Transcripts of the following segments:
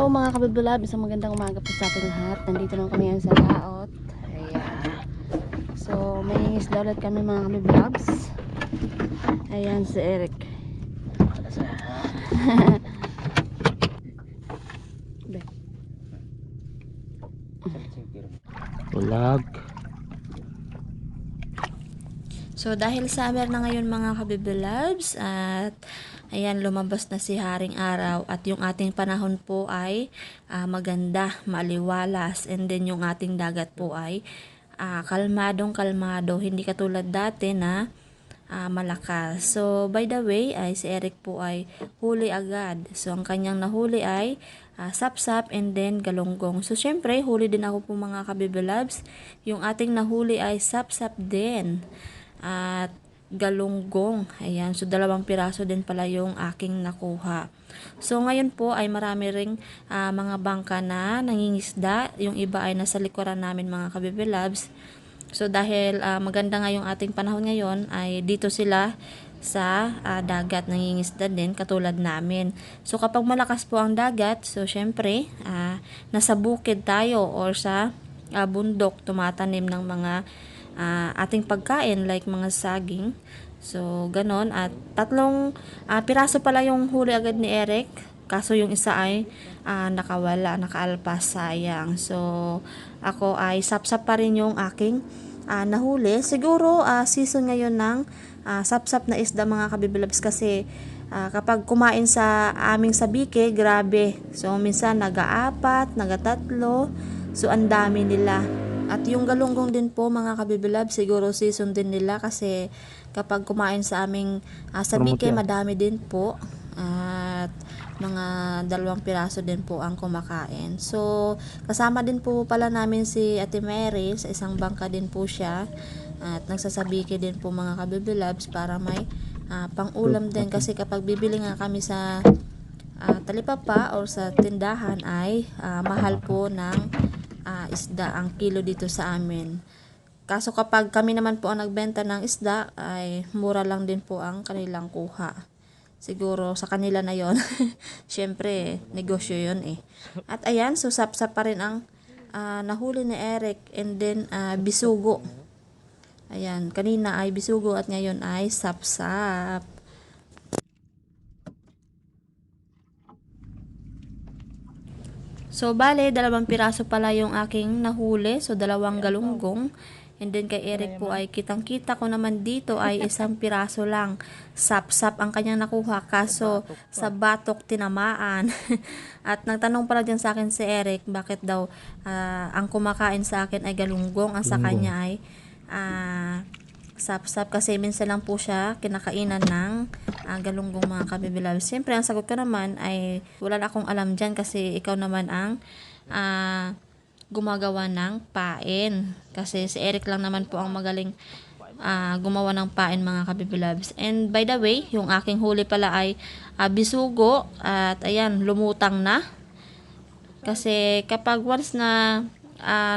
Hello mga kabibulab, isang magandang umaga po sa ating lahat. Nandito naman kami ngayon sa laot. Ayan. So may isda ulit kami mga kabibulabs. Ayan si Eric. Ulag. So dahil summer na ngayon mga kabibulabs at ayan lumabas na si Haring Araw at yung ating panahon po ay maganda, maliwalas, and then yung ating dagat po ay kalmadong kalmado, hindi katulad dati na malakas. So by the way ay si Eric po ay huli agad. So ang kanyang nahuli ay sapsap and then galonggong. So syempre huli din ako po mga kabibulabs. Yung ating nahuli ay sapsap din at galunggong. Ayan, so 2 piraso din pala yung aking nakuha. So ngayon po ay marami ring mga bangka na nangingisda. Yung iba ay nasa likuran namin mga kabibulabs. So dahil maganda nga yung ating panahon ngayon ay dito sila sa dagat nangingisda din katulad namin. So kapag malakas po ang dagat, so syempre nasa bukid tayo or sa bundok tumatanim ng mga ating pagkain like mga saging. So ganon, at 3 piraso pala yung huli agad ni Eric, kaso yung isa ay nakawala, nakaalpas, sayang. So ako ay sapsap pa rin yung aking nahuli. Siguro season ngayon ng sapsap na isda mga kabibulabs, kasi kapag kumain sa aming sabike, grabe. So minsan naga-4, naga-3. So ang dami nila. At yung galunggong din po mga kabibulab, siguro season din nila kasi kapag kumain sa aming sabike, madami din po. At mga 2 piraso din po ang kumakain. So kasama din po pala namin si Ate Mary, sa isang bangka din po siya. At nagsasabike din po mga kabibulabs para may pang-ulam din, kasi kapag bibili nga kami sa talipapa or sa tindahan ay mahal po ng isda ang kilo dito sa amin. Kaso kapag kami naman po ang nagbenta ng isda ay mura lang din po ang kanilang kuha. Siguro sa kanila na yon. Syempre negosyo yon eh. At ayan, so sapsap pa rin ang nahuli ni Eric, and then bisugo. Ayan, kanina ay bisugo at ngayon ay sapsap. So, bale, 2 piraso pala yung aking nahuli. So, 2 galunggong. And then, kay Eric po ay kitang-kita ko naman dito ay 1 piraso lang. Sap-sap ang kanyang nakuha. Kaso, sa batok tinamaan. At nagtanong pala dyan sa akin si Eric, bakit daw ang kumakain sa akin ay galunggong, ang sa kanya ay sapsap, kasi minsan lang po siya kinakainan ng galunggong mga kabibilab. Siyempre ang sagot ko naman ay wala na akong alam dyan, kasi ikaw naman ang gumagawa ng pain, kasi si Eric lang naman po ang magaling gumawa ng pain mga kabibilabs. And by the way, yung aking huli pala ay bisugo, at ayan, lumutang na, kasi kapag once na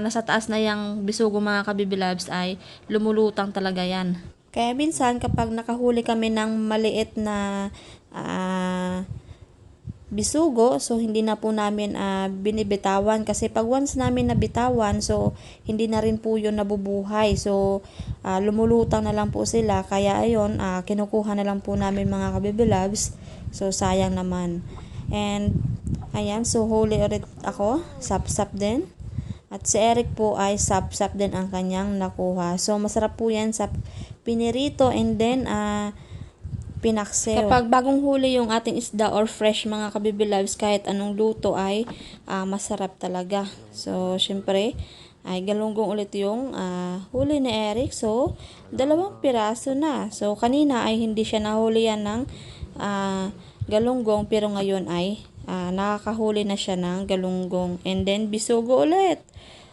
nasa taas na yung bisugo mga kabibilabs ay lumulutang talaga yan. Kaya minsan kapag nakahuli kami ng maliit na bisugo, so hindi na po namin binibitawan, kasi pag once namin nabitawan, so hindi na rin po yun nabubuhay. So lumulutang na lang po sila, kaya ayun, kinukuha na lang po namin mga kabibilabs. So sayang naman. And ayan, so huli ulit ako, sapsap din. At si Eric po ay sapsap din ang kanyang nakuha. So masarap po yan sa pinirito and then pinaksew. Kapag bagong huli yung ating isda or fresh mga kabibilabs, kahit anong luto ay masarap talaga. So syempre ay galunggong ulit yung huli ni Eric. So 2 piraso na. So kanina ay hindi siya nahuli yan ng galunggong, pero ngayon ay nakakahuli na siya ng galunggong and then bisugo ulit.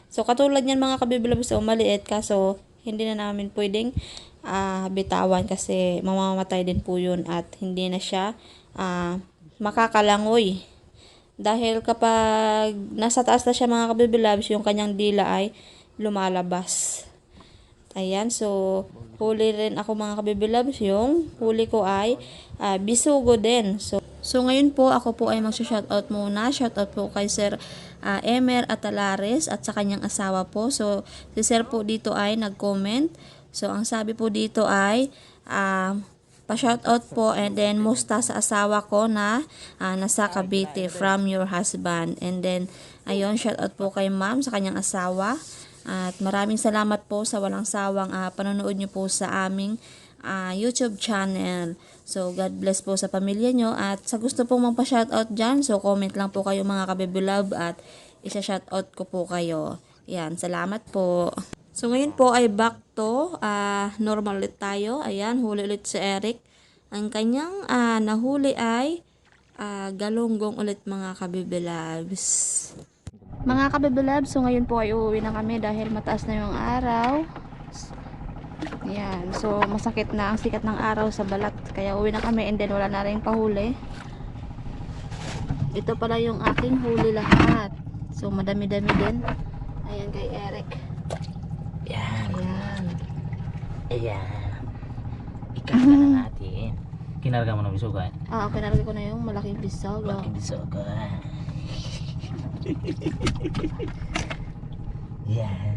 So katulad niyan mga kabibilabs, so maliit, kaso hindi na namin pwedeng bitawan kasi mamamatay din po yun at hindi na siya makakalangoy. Dahil kapag nasa taas na siya mga kabibilabs, yung kanyang dila ay lumalabas. Ayan, so huli rin ako mga kabibilabs. Yung huli ko ay bisugo din. So ngayon po ako po ay magsha-shoutout muna. Shoutout po kay Sir Emer Atalares at sa kanyang asawa po. So si Sir po dito ay nag-comment. So ang sabi po dito ay pa-shoutout po and then musta sa asawa ko na nasa Cavite from your husband. And then ayun, shoutout po kay ma'am sa kanyang asawa. At maraming salamat po sa walang sawang panonood nyo po sa aming YouTube channel. So, God bless po sa pamilya nyo. At sa gusto pong magpa-shoutout dyan, so comment lang po kayo mga kabibulab at isa-shoutout ko po kayo. Yan, salamat po. So, ngayon po ay back to normal ulit tayo. Ayan, huli ulit si Eric. Ang kanyang nahuli ay galunggong ulit mga kabibulabs. Mga kabibulab, so ngayon po ay uuwi na kami dahil mataas na yung araw. Ayan, so masakit na ang sikat ng araw sa balat. Kaya uwi na kami and then wala na rin pahuli. Ito pala yung aking huli lahat. So madami-dami din. Ayan kay Eric. Yan. Ayan. Ayan. Ikarga na natin. Kinarga mo na bisugan. Pinarga ko na yung malaking pisog. Malaking bisugan. Yan.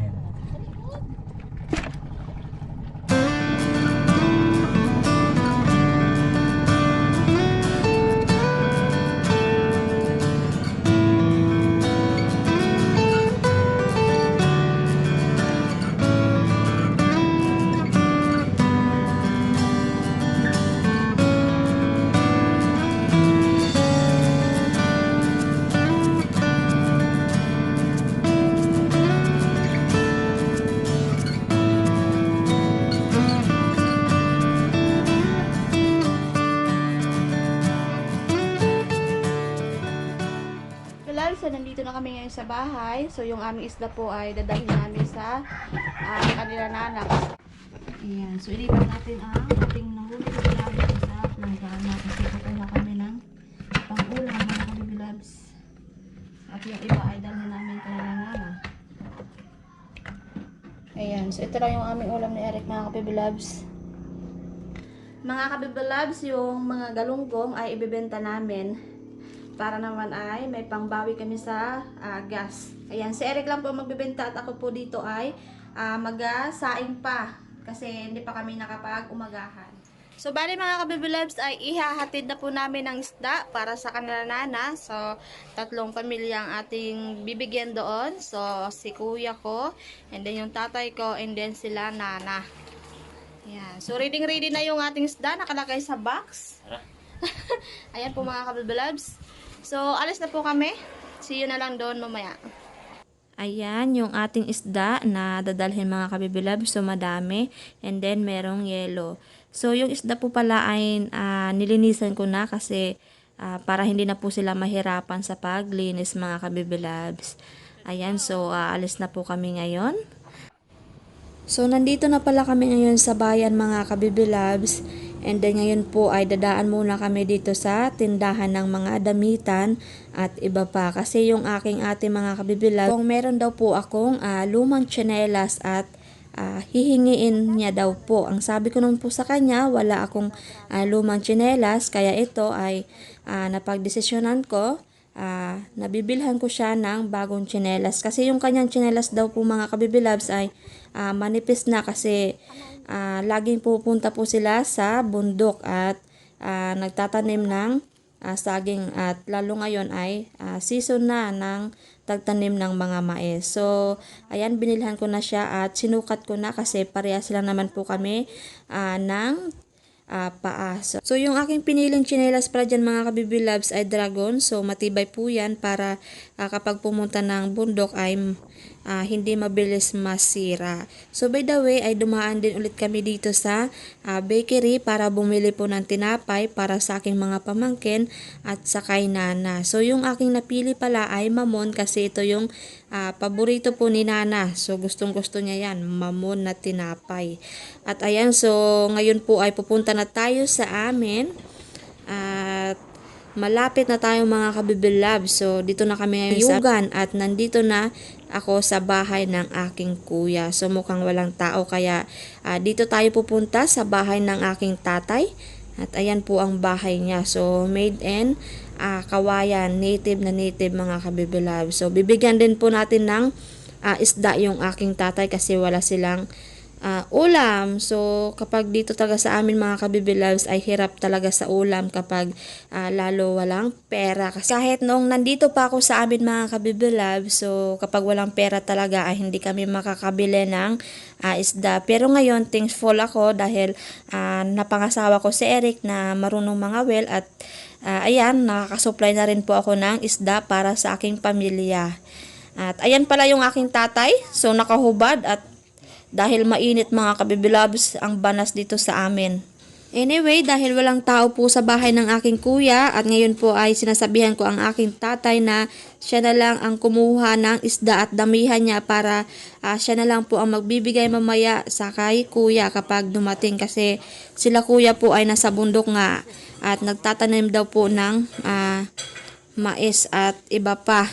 So nandito na kami ngayon sa bahay. So yung aming isda po ay dadalhin namin sa kanila nanak. Ayan. So ilipat natin ang ating nahuli sa namin sa langgana. Kasi patay na kami ng pang-ulam mga kabibilabs. At yung iba ay dalhin namin kanila nanak. Ayan. So ito lang yung aming ulam ni Eric mga kabibilabs. Mga kabibilabs, yung mga galunggong ay ibebenta namin. Para naman ay may pangbawi kami sa gas. Ayan, si Eric lang po magbebenta at ako po dito ay mag-saing pa. Kasi hindi pa kami nakapag-umagahan. So, bali mga kabibilabs ay ihahatid na po namin ng isda para sa kanila nana. So, 3 pamilya ang ating bibigyan doon. So, si kuya ko, and then yung tatay ko, and then sila nana. Ayan. So, ready na yung ating isda. Nakalagay sa box. Ayan po mga kabibilabs. So, alis na po kami. See you na lang doon mamaya. Ayan, yung ating isda na dadalhin mga kabibilab. So, madami. And then, merong yelo. So, yung isda po pala ay nilinisan ko na kasi para hindi na po sila mahirapan sa paglinis mga kabibilabs. Ayan, so, alis na po kami ngayon. So, nandito na pala kami ngayon sa bayan mga kabibilabs. And then ngayon po ay dadaan muna kami dito sa tindahan ng mga damitan at iba pa. Kasi yung aking ate mga kabibilab, kung meron daw po akong lumang tsinelas at hihingiin niya daw po. Ang sabi ko naman po sa kanya, wala akong lumang tsinelas. Kaya ito ay napagdesisyonan ko. Nabibilhan ko siya ng bagong tsinelas. Kasi yung kanyang tsinelas daw po mga kabibilabs ay manipis na kasi laging pupunta po sila sa bundok at nagtatanim ng saging at lalo ngayon ay season na ng tagtanim ng mga mais. So, ayan, binilhan ko na siya at sinukat ko na kasi parehas lang naman po kami ng paa. So, yung aking piniling tsinelas pala dyan mga kabibilabs ay dragon. So, matibay po yan para kapag pumunta ng bundok ay hindi mabilis masira. So, by the way, ay dumaan din ulit kami dito sa bakery para bumili po ng tinapay para sa aking mga pamangkin at sa kay nana. So, yung aking napili pala ay mamon kasi ito yung paborito po ni nana. So, gustong-gusto niya yan, mamon na tinapay. At ayan, so, ngayon po ay pupunta na tayo sa amin. At malapit na tayo mga kabibilab. So, dito na kami ngayon sa Yugan at nandito na ako sa bahay ng aking kuya. So, mukhang walang tao kaya dito tayo pupunta sa bahay ng aking tatay. At ayan po ang bahay niya. So, made in kawayan, native na native mga kabibilab. So, bibigyan din po natin ng isda yung aking tatay kasi wala silang ulam. So, kapag dito talaga sa amin mga kabibilabs ay hirap talaga sa ulam kapag lalo walang pera. Kasi kahit noong nandito pa ako sa amin mga kabibilabs, so kapag walang pera talaga ay hindi kami makakabili ng isda. Pero ngayon, thankful ako dahil napangasawa ko si Eric na marunong mangawil at ayan, nakakasupply na rin po ako ng isda para sa aking pamilya. At ayan pala yung aking tatay. So, nakahubad at dahil mainit mga kabibilabs ang banas dito sa amin. Anyway, dahil walang tao po sa bahay ng aking kuya at ngayon po ay sinasabihan ko ang aking tatay na siya na lang ang kumuha ng isda at damihan niya para siya na lang po ang magbibigay mamaya sa kay kuya kapag dumating kasi sila kuya po ay nasa bundok nga at nagtatanim daw po ng mais at iba pa.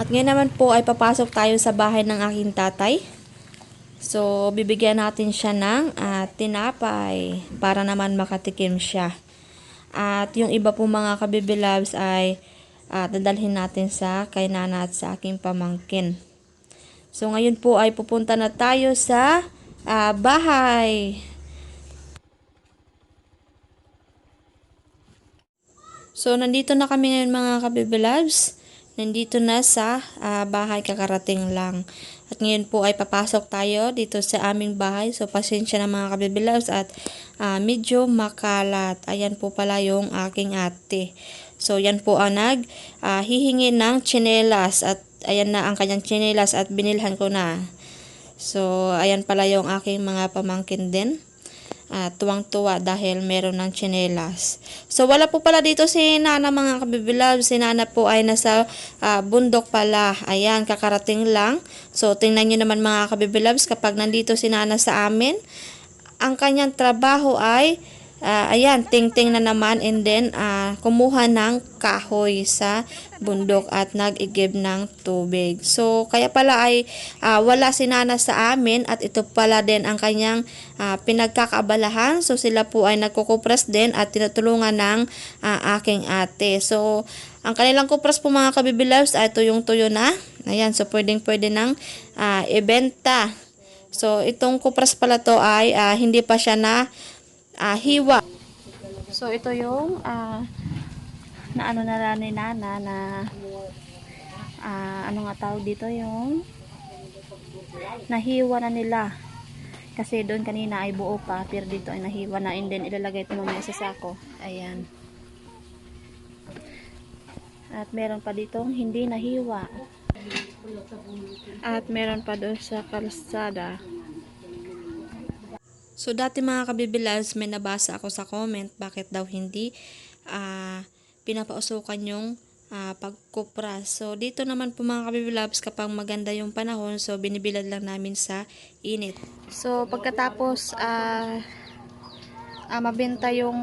At ngayon naman po ay papasok tayo sa bahay ng aking tatay. So, bibigyan natin siya ng tinapay para naman makatikim siya. At yung iba po mga kabibilabs ay dadalhin natin sa kay nana at sa aking pamangkin. So, ngayon po ay pupunta na tayo sa bahay. So, nandito na kami ngayon mga kabibilabs. Nandito na sa bahay, kakarating lang. At ngayon po ay papasok tayo dito sa aming bahay. So, pasensya na mga kabibilabs at medyo makalat. Ayan po pala yung aking ate. So, yan po ang hihingi ng tsinelas. At ayan na ang kanyang tsinelas at binilhan ko na. So, ayan pala yung aking mga pamangkin din. Tuwang-tuwa dahil meron ng tsinelas. So, wala po pala dito si Nana mga kabibilab. Si Nana po ay nasa bundok pala. Ayan, kakarating lang. So, tingnan nyo naman mga kabibilabs kapag nandito si Nana sa amin. Ang kanyang trabaho ay ayan, ting-ting na naman and then kumuha ng kahoy sa bundok at nag-igib ng tubig. So, kaya pala ay wala si Nana sa amin at ito pala din ang kanyang pinagkakaabalahan. So, sila po ay nagkukupras din at tinutulungan ng aking ate. So, ang kanilang kupras po mga kabibilabs ay tuyong-tuyo na. Ayan, so pwedeng-pwede ng ibenta. So, itong kupras pala to ay hindi pa siya na hiwa. So, ito yung na ano na ni Nana na ano nga tawag dito yung nahiwa na nila. Kasi doon kanina ay buo pa, pero dito ay nahiwa na and then ilalagay ito mamaya sa sako. Ayan. At meron pa ditong hindi nahiwa. At meron pa doon sa kalsada. So, dati mga kabibilabs, may nabasa ako sa comment, bakit daw hindi pinapausukan yung pagkupras. So, dito naman po mga kabibilabs, kapag maganda yung panahon, so binibilad lang namin sa init. So, pagkatapos mabenta yung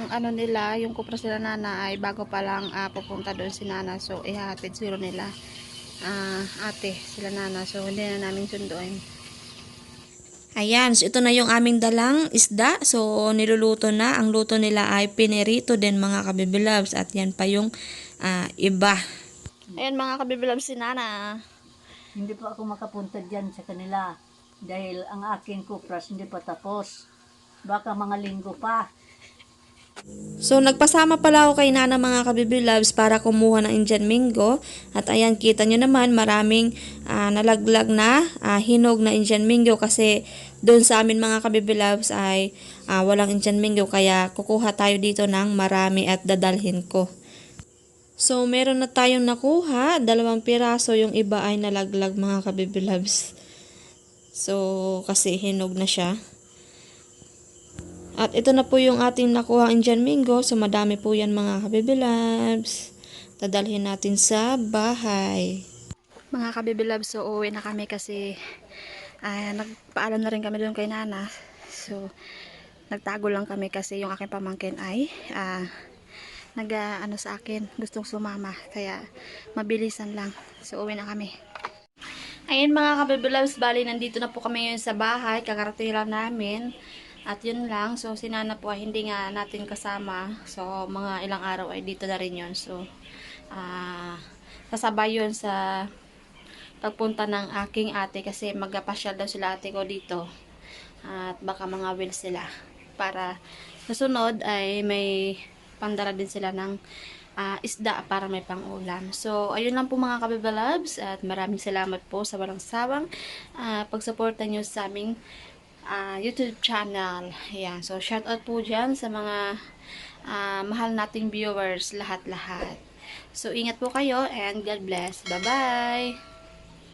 ano nila, yung kupras nila Nana ay bago pa lang pupunta doon si Nana. So, ihahatid siguro nila ate sila Nana. So, hindi na namin sunduin. Ayan, so ito na yung aming dalang isda. So, niluluto na. Ang luto nila ay pinirito din mga kabibilabs. At yan pa yung iba. Ayan mga kabibilabs si Nana. Hindi pa ako makapunta dyan sa kanila dahil ang aking kupras hindi pa tapos. Baka mga linggo pa. So, nagpasama pala ako kay Nana mga kabibilabs para kumuha ng Indian Mingo. At ayan, kita nyo naman maraming nalaglag na hinog na Indian Mingo kasi doon sa amin mga kabibilabs ay walang Indian Mingo kaya kukuha tayo dito ng marami at dadalhin ko. So, meron na tayong nakuha, 2 piraso, yung iba ay nalaglag mga kabibilabs. So, kasi hinog na siya. At ito na po yung ating nakuha Indian Mingo. So, madami po yan mga kabibilabs. Dadalhin natin sa bahay. Mga kabibilabs, so uwi na kami kasi nagpaalam na rin kami doon kay Nana. So, nagtago lang kami kasi yung aking pamangkin ay sa akin, gustong sumama. Kaya, mabilisan lang. So, uwi na kami. Ayun mga kabibilabs, bali nandito na po kami ngayon sa bahay, kakarating lang namin. At yun lang, so si Nana po ay hindi nga natin kasama. So mga ilang araw ay dito na rin yun. So kasabay yun sa pagpunta ng aking ate kasi magpapasyal daw sila ate ko dito. At baka mga will sila. Para susunod ay may pandala din sila ng isda para may pang-ulam. So, ayun lang po mga kabibalabs at maraming salamat po sa walang sawang pagsuporta nyo sa aming YouTube channel. Ayan. So, shout out po dyan sa mga mahal nating viewers, lahat-lahat. So, ingat po kayo and God bless. Bye-bye!